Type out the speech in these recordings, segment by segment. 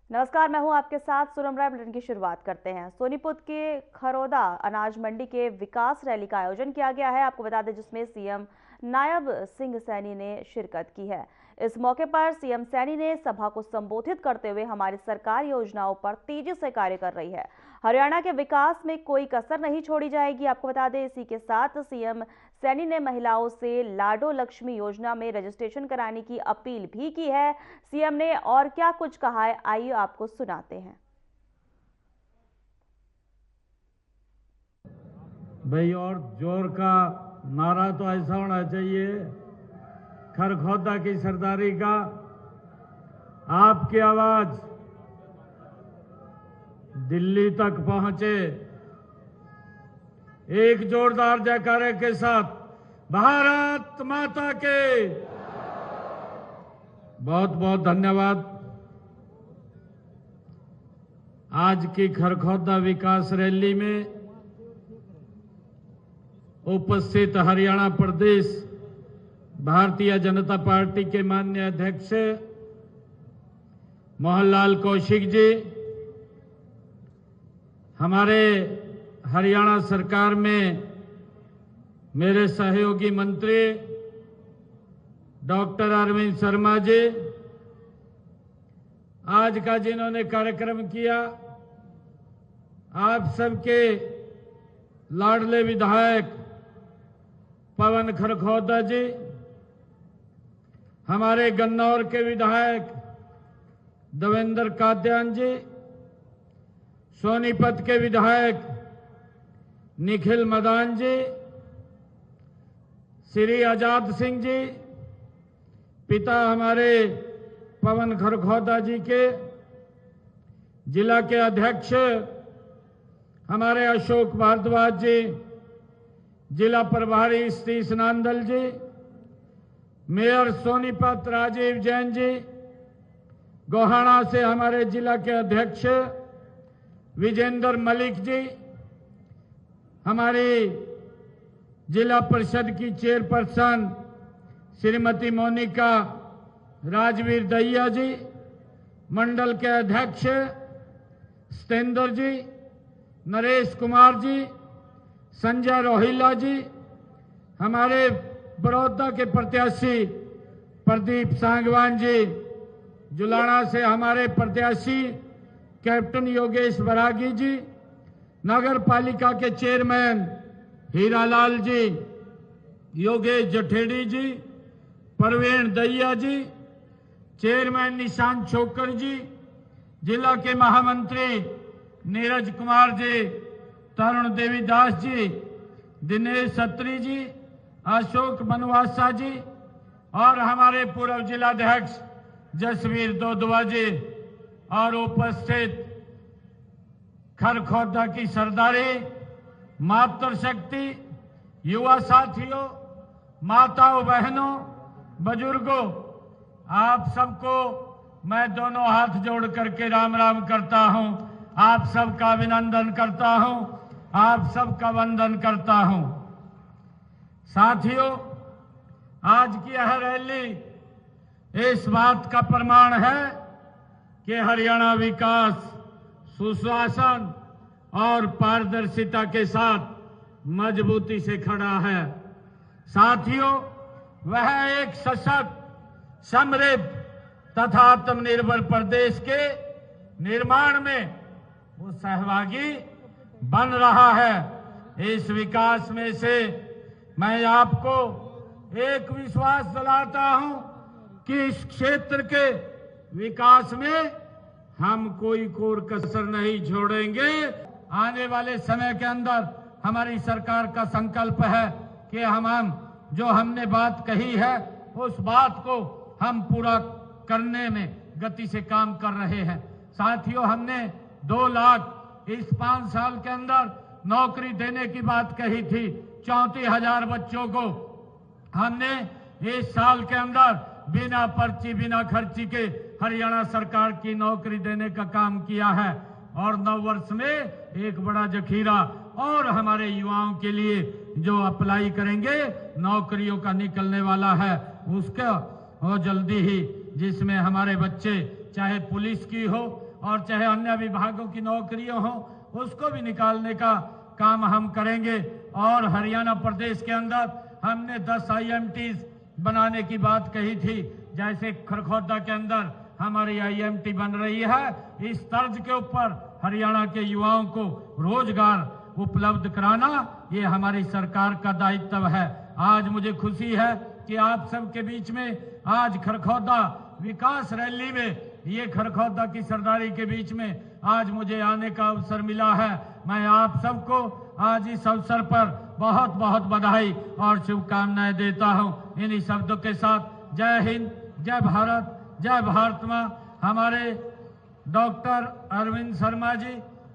नमस्कार, मैं हूं आपके साथ सोनम राय। बुलेटिन की शुरुआत करते हैं। सोनीपत के खरोदा अनाज मंडी के विकास रैली का आयोजन किया गया है, आपको बता दें, जिसमें सीएम नायब सिंह सैनी ने शिरकत की है। इस मौके पर सीएम सैनी ने सभा को संबोधित करते हुए हमारी सरकार योजनाओं पर तेजी से कार्य कर रही है, हरियाणा के विकास में कोई कसर नहीं छोड़ी जाएगी। आपको बता दें, इसी के साथ सीएम सैनी ने महिलाओं से लाडो लक्ष्मी योजना में रजिस्ट्रेशन कराने की अपील भी की है। सीएम ने और क्या कुछ कहा है, आइए आपको सुनाते हैं। भाई, और जोर का नारा तो ऐसा होना चाहिए, खरखोदा की सरदारी का, आपकी आवाज दिल्ली तक पहुंचे। एक जोरदार जयकारे के साथ भारत माता के बहुत बहुत धन्यवाद। आज की खरखोदा विकास रैली में उपस्थित हरियाणा प्रदेश भारतीय जनता पार्टी के माननीय अध्यक्ष मोहनलाल कौशिक जी, हमारे हरियाणा सरकार में मेरे सहयोगी मंत्री डॉक्टर अरविंद शर्मा जी, आज का जिन्होंने कार्यक्रम किया, आप सबके लाडले विधायक पवन खरखोदा जी, हमारे गन्नौर के विधायक देवेंद्र काद्यान जी, सोनीपत के विधायक निखिल मदान जी, श्री आजाद सिंह जी, पिता हमारे पवन खरखोदा जी के, जिला के अध्यक्ष हमारे अशोक भारद्वाज जी, जिला प्रभारी सतीश नांदल जी, मेयर सोनीपत राजीव जैन जी, गोहाना से हमारे जिला के अध्यक्ष विजेंद्र मलिक जी, हमारी जिला परिषद की चेयरपर्सन श्रीमती मोनिका राजवीर दहिया जी, मंडल के अध्यक्ष सतेंद्र जी, नरेश कुमार जी, संजय रोहिला जी, हमारे बड़ौदा के प्रत्याशी प्रदीप सांगवान जी, जुलाना से हमारे प्रत्याशी कैप्टन योगेश बरागी जी, नगर पालिका के चेयरमैन हीरालाल जी, योगेश जठेड़ी जी, प्रवीण दहिया जी, चेयरमैन निशांत छोकर जी, जिला के महामंत्री नीरज कुमार जी, तरुण देवीदास जी, दिनेश सत्री जी, अशोक बनवासा जी और हमारे पूर्व जिलाध्यक्ष जसवीर दोदवा जी, और उपस्थित खरखोदा की सरदारी, मातृशक्ति, युवा साथियों, माताओं बहनों, बुजुर्गों, आप सबको मैं दोनों हाथ जोड़ करके राम राम करता हूं। आप सबका अभिनंदन करता हूं, आप सबका वंदन करता हूं। साथियों, आज की यह रैली इस बात का प्रमाण है कि हरियाणा विकास, सुशासन और पारदर्शिता के साथ मजबूती से खड़ा है। साथियों, वह एक सशक्त, समृद्ध तथा आत्मनिर्भर प्रदेश के निर्माण में वो सहभागी बन रहा है। इस विकास में से मैं आपको एक विश्वास दिलाता हूं कि इस क्षेत्र के विकास में हम कोई कोर कसर नहीं छोड़ेंगे। आने वाले समय के अंदर हमारी सरकार का संकल्प है कि हम जो हमने बात कही है उस बात को हम पूरा करने में गति से काम कर रहे हैं। साथियों, हमने 2 लाख इस 5 साल के अंदर नौकरी देने की बात कही थी। 34,000 बच्चों को हमने इस साल के अंदर बिना पर्ची, बिना खर्ची के हरियाणा सरकार की नौकरी देने का काम किया है। और 9 वर्ष में एक बड़ा जखीरा और हमारे युवाओं के लिए जो अप्लाई करेंगे नौकरियों का निकलने वाला है, उसका वो जल्दी ही, जिसमें हमारे बच्चे चाहे पुलिस की हो और चाहे अन्य विभागों की नौकरियां हो, उसको भी निकालने का काम हम करेंगे। और हरियाणा प्रदेश के अंदर हमने 10 IMTs बनाने की बात कही थी। जैसे खरखौदा के अंदर हमारी IMT बन रही है, इस तर्ज के ऊपर हरियाणा के युवाओं को रोजगार उपलब्ध कराना ये हमारी सरकार का दायित्व है। आज मुझे खुशी है कि आप सबके बीच में आज खरखौदा विकास रैली में, ये खरखौदा की सरदारी के बीच में आज मुझे आने का अवसर मिला है। मैं आप सबको आज इस अवसर पर बहुत बहुत बधाई और शुभकामनाएं देता हूं। इन्हीं शब्दों के साथ जय हिंद, जय भारत, जय भारत मां। हमारे डॉक्टर अरविंद शर्मा जी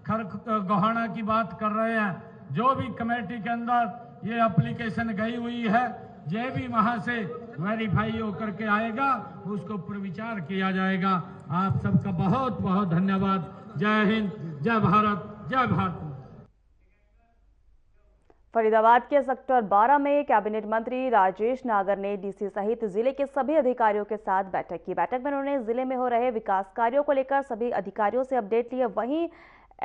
गोहाना की बात कर रहे हैं। जो भी कमेटी के अंदर ये एप्लीकेशन गई हुई है, ये भी वहां से वेरीफाई होकर के आएगा, उसको पर विचार किया जाएगा। आप सबका बहुत बहुत धन्यवाद। जय हिंद, जय भारत, जय भारत। फरीदाबाद के सेक्टर 12 में कैबिनेट मंत्री राजेश नागर ने डीसी सहित जिले के सभी अधिकारियों के साथ बैठक की। बैठक में उन्होंने जिले में हो रहे विकास कार्यों को लेकर सभी अधिकारियों से अपडेट लिए। वहीं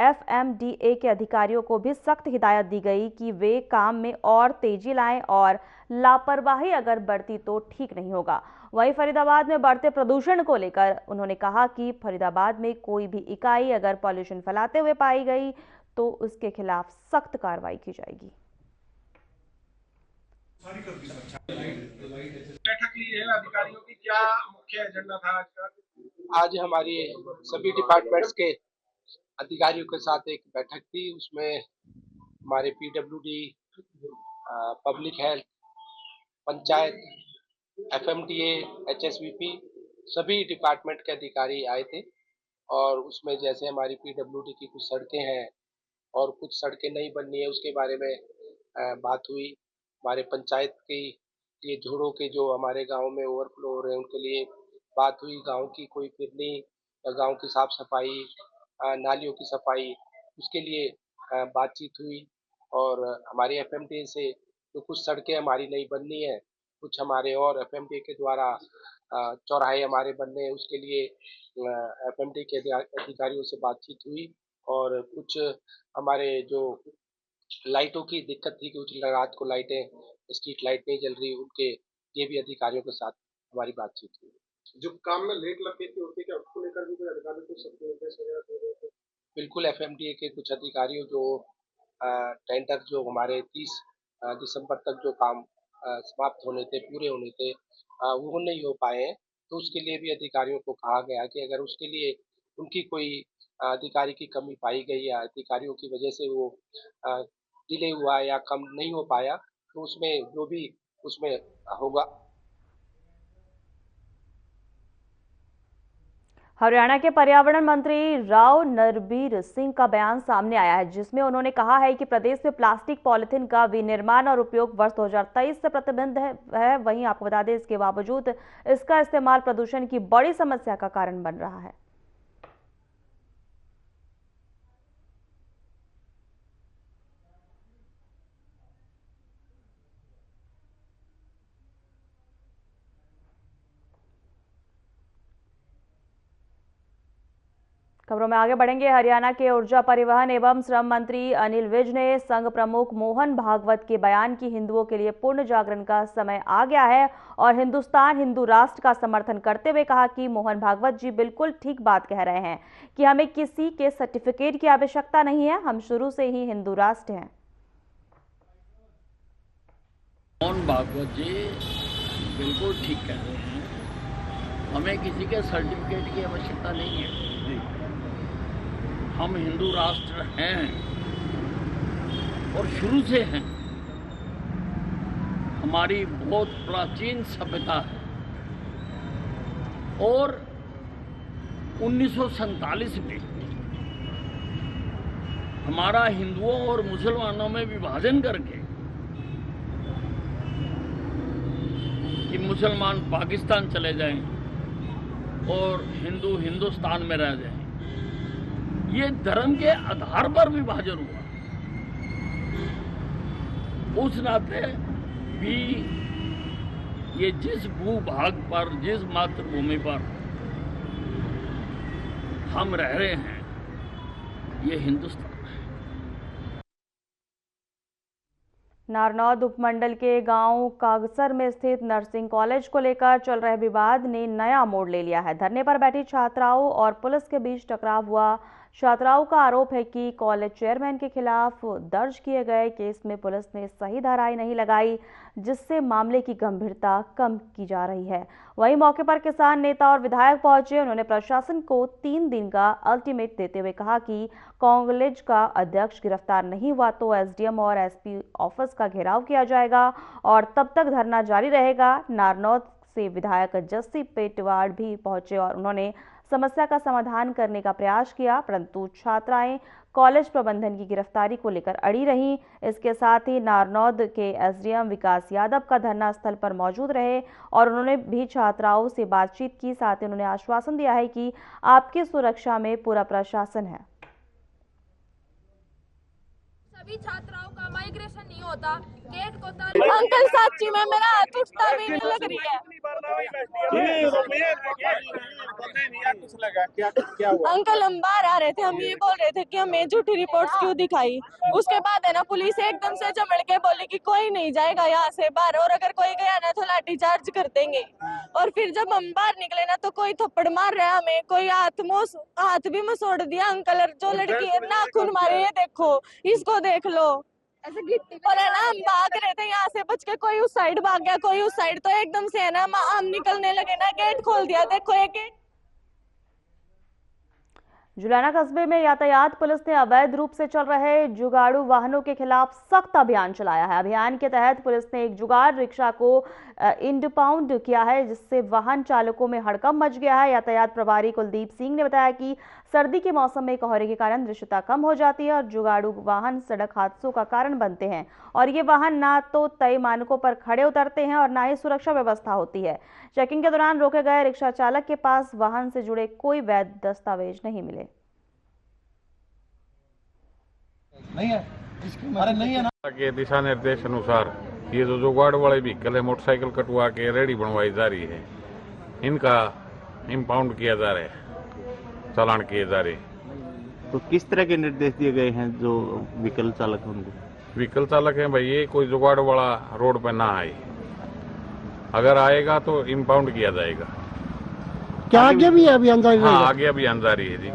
FMDA के अधिकारियों को भी सख्त हिदायत दी गई कि वे काम में और तेजी लाएं और लापरवाही अगर बढ़ती तो ठीक नहीं होगा। वहीं फरीदाबाद में बढ़ते प्रदूषण को लेकर उन्होंने कहा कि फरीदाबाद में कोई भी इकाई अगर पॉल्यूशन फैलाते हुए पाई गई तो उसके खिलाफ सख्त कार्रवाई की जाएगी। बैठक ली है अधिकारियों की, क्या मुख्य एजेंडा था आज का? आज हमारी सभी डिपार्टमेंट्स के अधिकारियों के साथ एक बैठक थी। उसमें हमारे PWD, public health, panchayat, FMDA, HSVP सभी डिपार्टमेंट के अधिकारी आए थे। और उसमें जैसे हमारी PWD की कुछ सड़कें हैं और कुछ सड़कें नहीं बननी है, उसके बारे में बात हुई। हमारे पंचायत की ये झोड़ों के जो हमारे गांव में ओवरफ्लो हो रहे हैं उनके लिए बात हुई। गांव की कोई फिरनी या गांव की साफ सफाई, नालियों की सफाई, उसके लिए बातचीत हुई। और हमारी FMDA से जो कुछ सड़कें हमारी नहीं बननी है, कुछ हमारे और FMDA के द्वारा चौराहे हमारे बनने हैं, उसके लिए FMDA के अधिकारियों से बातचीत हुई। और कुछ हमारे जो लाइटों की दिक्कत थी, कुछ रात को लाइटें, स्ट्रीट लाइट नहीं जल रही, उनके ये भी अधिकारियों के साथ हमारी बातचीत हुई। जो काम में लेट लपेटी होती है, क्या उसको लेकर भी कोई अधिकारी को सबको निर्देश वगैरह दे रहे थे? बिल्कुल, FMDA के कुछ अधिकारियों जो टेंडर जो हमारे 30 दिसंबर तक जो काम समाप्त होने थे, पूरे होने थे, वो नहीं हो पाए हैं। तो उसके लिए भी अधिकारियों को कहा गया कि अगर उसके लिए उनकी कोई अधिकारी की कमी पाई गई या अधिकारियों की वजह से वो डिले हुआ या कम नहीं हो पाया, तो उसमें जो भी उसमें होगा। हरियाणा के पर्यावरण मंत्री राव नरबीर सिंह का बयान सामने आया है, जिसमें उन्होंने कहा है कि प्रदेश में प्लास्टिक पॉलिथीन का विनिर्माण और उपयोग वर्ष 2023 से प्रतिबंध है। वहीं आपको बता दें, इसके बावजूद इसका इस्तेमाल प्रदूषण की बड़ी समस्या का कारण बन रहा है। खबरों में आगे बढ़ेंगे। हरियाणा के ऊर्जा परिवहन एवं श्रम मंत्री अनिल विज ने संघ प्रमुख मोहन भागवत के बयान की हिंदुओं के लिए पूर्ण जागरण का समय आ गया है और हिंदुस्तान हिंदू राष्ट्र का समर्थन करते हुए कहा कि मोहन भागवत जी बिल्कुल ठीक बात कह रहे हैं कि हमें किसी के सर्टिफिकेट की आवश्यकता नहीं है, हम शुरू से ही हिंदू राष्ट्र हैं। मोहन भागवत जी बिल्कुल ठीक कह रहे हैं, हमें किसी के सर्टिफिकेट की आवश्यकता नहीं है। हम हिंदू राष्ट्र हैं और शुरू से हैं। हमारी बहुत प्राचीन सभ्यता है और 1947 में हमारा हिंदुओं और मुसलमानों में विभाजन करके कि मुसलमान पाकिस्तान चले जाएं और हिंदू हिंदुस्तान में रह जाएं, ये धर्म के आधार पर विभाजन हुआ। उस नाते भी ये जिस भूभाग पर, जिस मातृभूमि पर हम रह रहे हैं, ये हिंदुस्तान है। नारनौद उपमंडल के गांव कागसर में स्थित नर्सिंग कॉलेज को लेकर चल रहे विवाद ने नया मोड़ ले लिया है। धरने पर बैठी छात्राओं और पुलिस के बीच टकराव हुआ। छात्राओं का आरोप है कि कॉलेज चेयरमैन के खिलाफ दर्ज किए गए केस में पुलिस ने सही धाराएं नहीं लगाई, जिससे मामले की गंभीरता कम की जा रही है। वहीं मौके पर किसान नेता और विधायक पहुंचे। उन्होंने प्रशासन को 3 दिन का अल्टीमेट देते हुए कहा कि कॉलेज का अध्यक्ष गिरफ्तार नहीं हुआ तो एसडीएम और एसपी ऑफिस का घेराव किया जाएगा और तब तक धरना जारी रहेगा। नारनौद से विधायक जस्सी पेटवाड़ भी पहुंचे और उन्होंने समस्या का समाधान करने का प्रयास किया, परंतु छात्राएं कॉलेज प्रबंधन की गिरफ्तारी को लेकर अड़ी रहीं। इसके साथ ही नारनौद के एसडीएम विकास यादव का धरना स्थल पर मौजूद रहे और उन्होंने भी छात्राओं से बातचीत की। साथ ही उन्होंने आश्वासन दिया है कि आपकी सुरक्षा में पूरा प्रशासन है। सभी छात्राओं का माइग्रेशन नहीं होता, गेट को अंकल साक्षी में मेरा हाथ उठता भी नहीं लग रही है। अंकल हम बाहर आ रहे थे, हम ये बोल रहे थे कि हमें झूठी रिपोर्ट्स क्यों दिखाई। उसके बाद है ना पुलिस एकदम से चमड़ के बोली कि कोई नहीं जाएगा यहाँ से बाहर, और अगर कोई गया ना तो लाठी चार्ज कर देंगे। और फिर जब हम बाहर निकले ना तो कोई थप्पड़ मार रहा है हमें, कोई हाथ भी मसोड़ दिया। अंकल जो लड़की है नाखून मारे, ये देखो, इसको देख लो। और है ना हम भाग रहे थे यहाँ से बच के, कोई उस साइड भाग गया, कोई उस साइड, तो एकदम से है ना हम निकलने लगे ना, गेट खोल दिया। देखो ये गेट। जुलाना कस्बे में यातायात पुलिस ने अवैध रूप से चल रहे जुगाड़ू वाहनों के खिलाफ सख्त अभियान चलाया है। अभियान के तहत पुलिस ने एक जुगाड़ रिक्शा को इंपाउंड किया है, जिससे वाहन चालकों में हड़कंप मच गया है। यातायात प्रभारी कुलदीप सिंह ने बताया कि सर्दी के मौसम में कोहरे के कारण दृश्यता कम हो जाती है और जुगाड़ू वाहन सड़क हादसों का कारण बनते हैं और ये वाहन ना तो तय मानकों पर खड़े उतरते हैं और ना ही सुरक्षा व्यवस्था होती है। चेकिंग के दौरान रोके गए रिक्शा चालक के पास वाहन से जुड़े कोई वैध दस्तावेज नहीं मिले। नहीं है, अरे नहीं है ना। के दिशा निर्देश अनुसार ये जो जुगाड़ वाले व्हीकल है, मोटरसाइकिल कटवा के रेडी बनवाई जा रही है, इनका इंपाउंड किया जा रहा है, चालान किए जा रहे। तो किस तरह के निर्देश दिए गए हैं जो व्हीकल चालक हैं उनको? व्हीकल चालक है भाई, ये कोई जुगाड़ वाला रोड पे ना आए, अगर आएगा तो इंपाउंड किया जाएगा। क्या आगे भी अभियान जारी रहेगा? हाँ, आगे अभियान जारी है जी।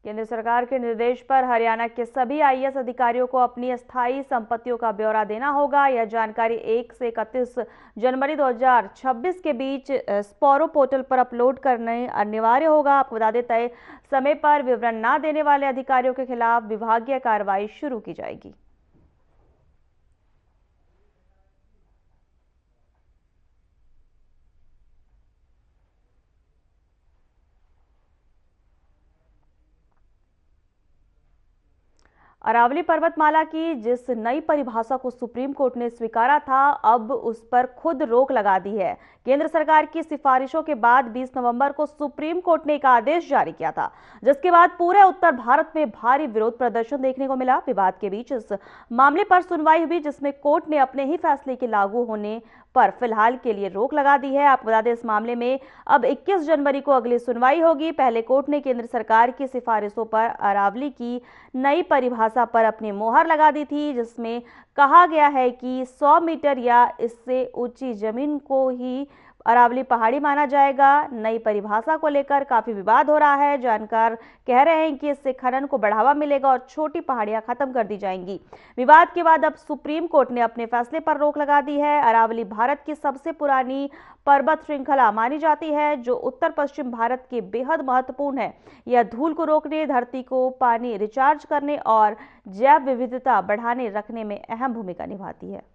केंद्र सरकार के निर्देश पर हरियाणा के सभी आईएएस अधिकारियों को अपनी अस्थायी संपत्तियों का ब्यौरा देना होगा। यह जानकारी 1 से 31 जनवरी 2026 के बीच स्पोरो पोर्टल पर अपलोड करने अनिवार्य होगा। आपको बता दें, तय समय पर विवरण न देने वाले अधिकारियों के खिलाफ विभागीय कार्रवाई शुरू की जाएगी। अरावली पर्वतमाला की जिस नई परिभाषा को सुप्रीम कोर्ट ने स्वीकारा था, अब उस पर खुद रोक लगा दी है। केंद्र सरकार की सिफारिशों के बाद 20 नवंबर को सुप्रीम कोर्ट ने एक आदेश जारी किया था, जिसके बाद पूरे उत्तर भारत में भारी विरोध प्रदर्शन देखने को मिला। विवाद के बीच इस मामले पर सुनवाई हुई, जिसमें कोर्ट ने अपने ही फैसले के लागू होने पर फिलहाल के लिए रोक लगा दी है। आपको बता दें, इस मामले में अब 21 जनवरी को अगली सुनवाई होगी। पहले कोर्ट ने केंद्र सरकार की सिफारिशों पर अरावली की नई परिभाषा पर अपनी मोहर लगा दी थी, जिसमें कहा गया है कि 100 मीटर या इससे ऊंची जमीन को ही अरावली पहाड़ी माना जाएगा। नई परिभाषा को लेकर काफी विवाद हो रहा है। जानकार कह रहे हैं कि इससे खनन को बढ़ावा मिलेगा और छोटी पहाड़ियां खत्म कर दी जाएंगी। विवाद के बाद अब सुप्रीम कोर्ट ने अपने फैसले पर रोक लगा दी है। अरावली भारत की सबसे पुरानी पर्वत श्रृंखला मानी जाती है, जो उत्तर पश्चिम भारत के बेहद महत्वपूर्ण है। यह धूल को रोकने, धरती को पानी रिचार्ज करने और जैव विविधता बढ़ाने रखने में अहम भूमिका निभाती है।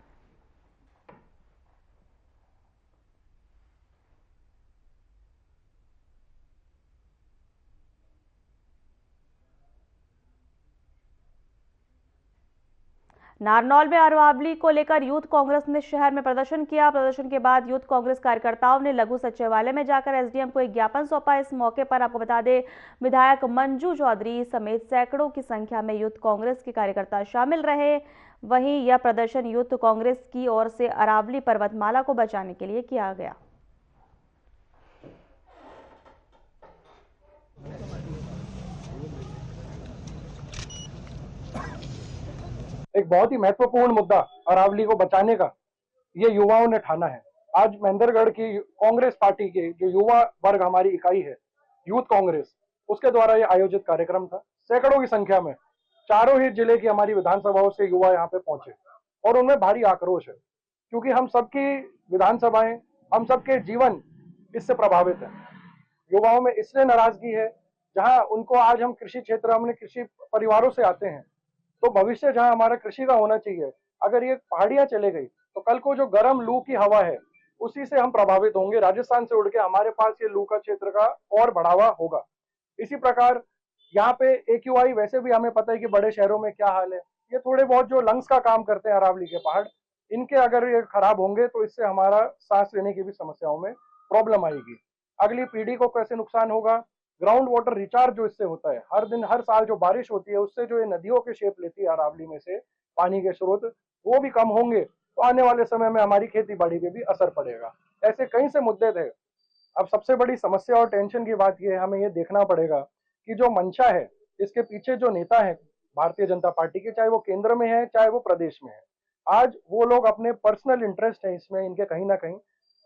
नारनौल में अरावली को लेकर यूथ कांग्रेस ने शहर में प्रदर्शन किया। प्रदर्शन के बाद यूथ कांग्रेस कार्यकर्ताओं ने लघु सचिवालय में जाकर एसडीएम को एक ज्ञापन सौंपा। इस मौके पर आपको बता दें, विधायक मंजू चौधरी समेत सैकड़ों की संख्या में यूथ कांग्रेस के कार्यकर्ता शामिल रहे। वहीं यह प्रदर्शन यूथ कांग्रेस की ओर से अरावली पर्वतमाला को बचाने के लिए किया गया। एक बहुत ही महत्वपूर्ण मुद्दा अरावली को बचाने का ये युवाओं ने ठाना है। आज महेंद्रगढ़ की कांग्रेस पार्टी के जो युवा वर्ग हमारी इकाई है, यूथ कांग्रेस, उसके द्वारा ये आयोजित कार्यक्रम था। सैकड़ों की संख्या में चारों ही जिले की हमारी विधानसभाओं से युवा यहाँ पे पहुंचे और उनमें भारी आक्रोश है, क्योंकि हम सबकी विधानसभाएं, हम सबके जीवन इससे प्रभावित है। युवाओं में इसलिए नाराजगी है, जहां उनको आज हम कृषि क्षेत्र, हमने कृषि परिवारों से आते हैं, तो भविष्य जहां हमारा कृषि का होना चाहिए, अगर ये पहाड़ियां चले गई तो कल को जो गर्म लू की हवा है उसी से हम प्रभावित होंगे। राजस्थान से उड़ के हमारे पास ये लू का क्षेत्र का और बढ़ावा होगा। इसी प्रकार यहाँ पे AQI, वैसे भी हमें पता है कि बड़े शहरों में क्या हाल है, ये थोड़े बहुत जो लंग्स का काम करते हैं अरावली के पहाड़, इनके अगर ये खराब होंगे तो इससे हमारा सांस लेने की भी समस्याओं में प्रॉब्लम आएगी। अगली पीढ़ी को कैसे नुकसान होगा, ग्राउंड वाटर रिचार्ज जो इससे होता है, हर दिन हर साल जो बारिश होती है उससे जो ये नदियों के शेप लेती है अरावली में से पानी के स्रोत, वो भी कम होंगे तो आने वाले समय में हमारी खेती बाड़ी पे भी असर पड़ेगा। ऐसे कई से मुद्दे थे। अब सबसे बड़ी समस्या और टेंशन की बात यह है, हमें ये देखना पड़ेगा कि जो मंशा है, इसके पीछे जो नेता है भारतीय जनता पार्टी के, चाहे वो केंद्र में है चाहे वो प्रदेश में है, आज वो लोग अपने पर्सनल इंटरेस्ट है इसमें इनके कहीं ना कहीं,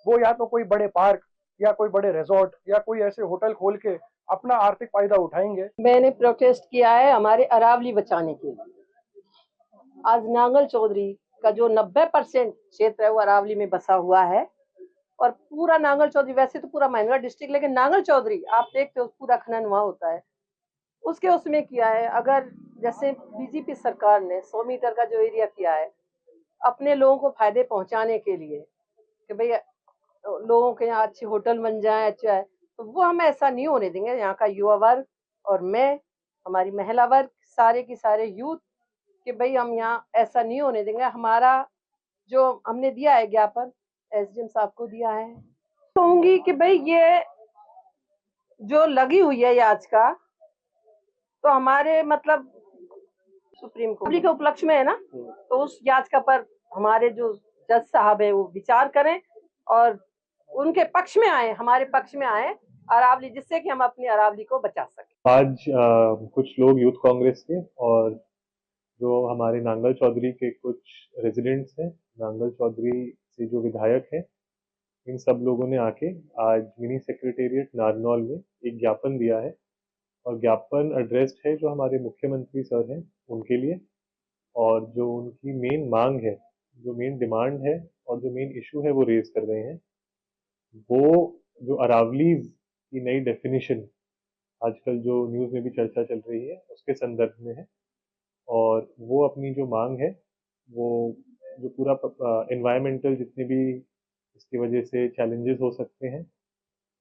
वो या तो कोई बड़े पार्क या कोई बड़े रिजॉर्ट या कोई ऐसे होटल खोल के अपना आर्थिक फायदा उठाएंगे। मैंने प्रोटेस्ट किया है हमारे अरावली बचाने के लिए। आज नांगल चौधरी का जो 90% क्षेत्र है वो अरावली में बसा हुआ है, और पूरा नांगल चौधरी, वैसे तो पूरा महेंद्रगढ़ डिस्ट्रिक्ट, लेकिन नांगल चौधरी आप देखते हो पूरा खनन वहाँ होता है, उसके उसमें किया है। अगर जैसे बीजेपी सरकार ने 100 मीटर का जो एरिया किया है अपने लोगों को फायदे पहुंचाने के लिए कि भाई लोगों के यहाँ अच्छे होटल बन जाए, अच्छा है, तो वो हम ऐसा नहीं होने देंगे। यहाँ का युवा वर्ग और मैं, हमारी महिला वर्ग, सारे की सारे यूथ, कि भाई हम यहाँ ऐसा नहीं होने देंगे। हमारा जो हमने दिया है ज्ञापन SDM साहब को दिया है, कहूंगी कि भाई ये जो लगी हुई है आज का, तो हमारे मतलब सुप्रीम कोर्ट के उपलक्ष्य में है ना, तो उस याचिका पर हमारे जो जज साहब है वो विचार करें और उनके पक्ष में आए, हमारे पक्ष में आए अरावली, जिससे कि हम अपनी अरावली को बचा सकें। आज कुछ लोग यूथ कांग्रेस के और जो हमारे नांगल चौधरी के कुछ रेजिडेंट्स हैं, नांगल चौधरी से जो विधायक हैं, इन सब लोगों ने आके आज मिनी सेक्रेटेरिएट नारनौल में एक ज्ञापन दिया है, और ज्ञापन एड्रेस्ड है जो हमारे मुख्यमंत्री सर हैं उनके लिए, और जो उनकी मेन मांग है, जो मेन डिमांड है और जो मेन इशू है वो रेज कर रहे हैं, वो जो अरावलीज की नई डेफिनेशन आजकल जो न्यूज़ में भी चर्चा चल रही है उसके संदर्भ में है। और वो अपनी जो मांग है, वो जो पूरा एनवायरमेंटल जितने भी इसकी वजह से चैलेंजेस हो सकते हैं,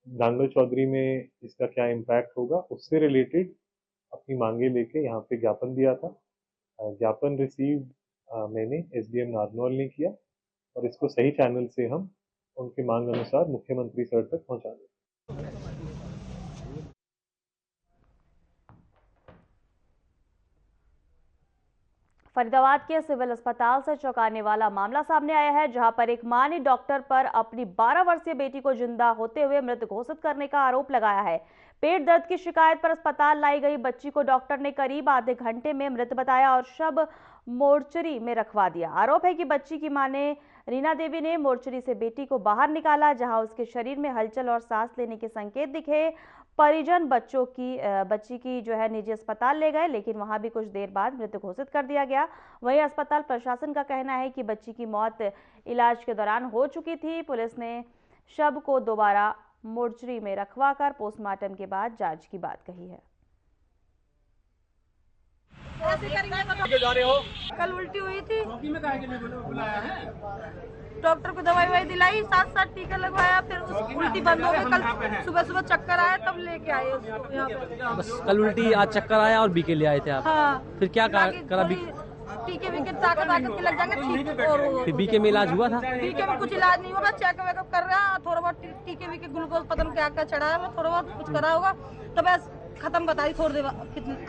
नांगल चौधरी में इसका क्या इम्पैक्ट होगा, उससे रिलेटेड अपनी मांगे लेके यहाँ पे ज्ञापन दिया था। ज्ञापन रिसीव मैंने SDM नारनौल ने किया, और इसको सही चैनल से हम उनके मांग अनुसार मुख्यमंत्री सर तक पहुँचा दें। फरीदाबाद के सिविल अस्पताल से चौंकाने वाला मामला सामने आया है, जहां पर एक मां ने डॉक्टर पर अपनी 12 वर्षीय बेटी को जिंदा होते हुए मृत घोषित करने का आरोप लगाया है। पेट दर्द की शिकायत पर अस्पताल लाई गई बच्ची को डॉक्टर ने करीब आधे घंटे में मृत बताया और शव मोर्चरी में रखवा दिया। आरोप है कि बच्ची की मां ने रीना देवी ने मोर्चरी से बेटी को बाहर निकाला, जहां उसके शरीर में हलचल और सांस लेने के संकेत दिखे। परिजन बच्ची की जो है निजी अस्पताल ले गए, लेकिन वहां भी कुछ देर बाद मृत घोषित कर दिया गया। वहीं अस्पताल प्रशासन का कहना है कि बच्ची की मौत इलाज के दौरान हो चुकी थी। पुलिस ने शव को दोबारा मोर्चरी में रखवाकर पोस्टमार्टम के बाद जांच की बात कही है। कल उल्टी हुई थी, डॉक्टर को दवाई दिलाई, साथ टीका लगवाया, फिर उल्टी बंद हो गई। कल सुबह चक्कर आया तब लेके आए उसको यहाँ पे। बस कल उल्टी, आज चक्कर आया और बीके ले आए थे आप? हाँ। फिर क्या करा? टीके वीके ताकत के लग जाएंगे ठीक। और फिर बीके में इलाज हुआ था? बीके में कुछ इलाज नहीं हुआ, चेक वेकअप कर रहा है, थोड़ा बहुत टीके वीके ग्लूकोज पता नहीं क्या क्या चढ़ा है, थोड़ा बहुत कुछ करा होगा, तो बस खत्म बताई थोड़ी देर,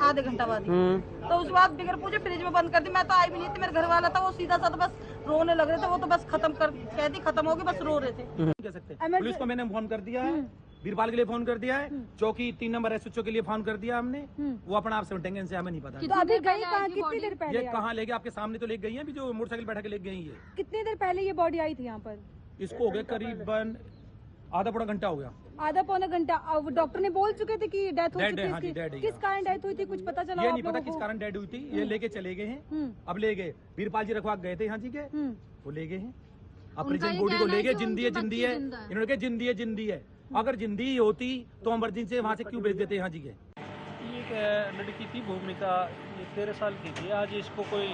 आधे घंटा बाद। तो उस बाद बिगर पूछे फ्रिज में बंद कर दी। मैं तो आई भी नहीं थी, मेरे घर वाला था, वो सीधा सा तो बस रोने लग रहे थे, वो तो बस खत्म कर कहती खत्म होगी, बस रो रहे थे। पुलिस को मैंने फोन कर दिया है, बीरपाल के लिए फोन कर दिया है, चौकी 3 नंबर एसएचओ के लिए फोन कर दिया हमने, वो अपना आप समझेंगे, इनसे हमें नहीं पता। तो अभी गई कहाँ, कितनी देर पहले? ये कहाँ ले गए, आपके सामने तो ले गई है, अभी जो मोटरसाइकिल बैठा के ले गई है। कितनी देर पहले ये बॉडी आई थी यहाँ पर? इसको हो गया करीबन आधा पौना घंटा हो गया। आधा पौना घंटा। डॉक्टर ने बोल चुके थे कि डेथ हो चुकी है। किस कारण डेथ हुई थी कुछ पता चला? ये नहीं पता किस कारण डेथ हुई थी, ये लेके चले गए हैं। अब ले गए, बीरपाल जी रखवा गए थे यहाँ जी के, वो ले गए हैं। अपनी बॉडी को ले गए, जिंदी है जिंदी है, इन्होंने कहा जिंदी है जिंदी है। अगर जिंदी ही होती तो इमरजेंसी वहाँ से क्यों भेज देते यहाँ जी के? ये लड़की थी भूमिका, ये 13 साल की थी। आज इसको कोई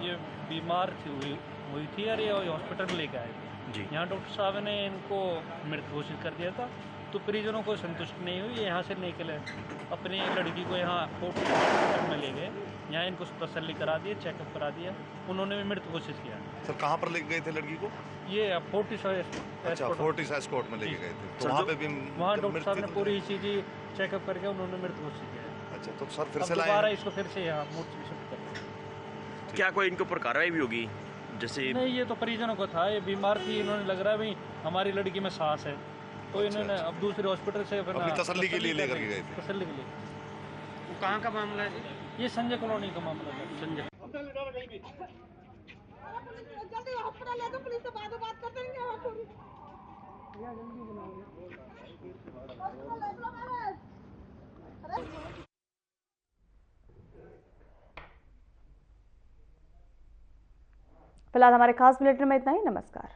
ये बीमार हुई थी और ये हॉस्पिटल लेके आए थे जी। यहाँ डॉक्टर साहब ने इनको मृत घोषित कर दिया था, तो परिजनों को संतुष्ट नहीं हुई, ये यहाँ से निकले, अपनी लड़की को यहाँ हॉस्पिटल में ले गए, यहाँ इनको तसल्ली करा दिए, चेकअप करा दिया, उन्होंने भी मृत घोषित किया। सर कहाँ पर लेके गए थे लड़की को? ये फोर्टिस कोर्ट में लेके गए थे, तो वहाँ पे भी वहाँ डॉक्टर साहब ने पूरी चीज़ चेकअप करके उन्होंने मृत घोषित किया। अच्छा, तो सर फिर से दोबारा इसको फिर से यहाँ मूर्त। क्या कोई इनके ऊपर कार्रवाई भी होगी? जैसे नहीं, ये तो परिजनों को था, ये बीमार थी, इन्होंने लग रहा है भाई हमारी लड़की में सांस है, तो इन्होंने अब दूसरे हॉस्पिटल से तसल्ली के लिए लेकर के गए थे। तसल्ली के लिए। वो कहाँ का मामला है? ये संजय कॉलोनी का मामला है। संजय फिलहाल हमारे खास बुलेटिन में इतना ही। नमस्कार।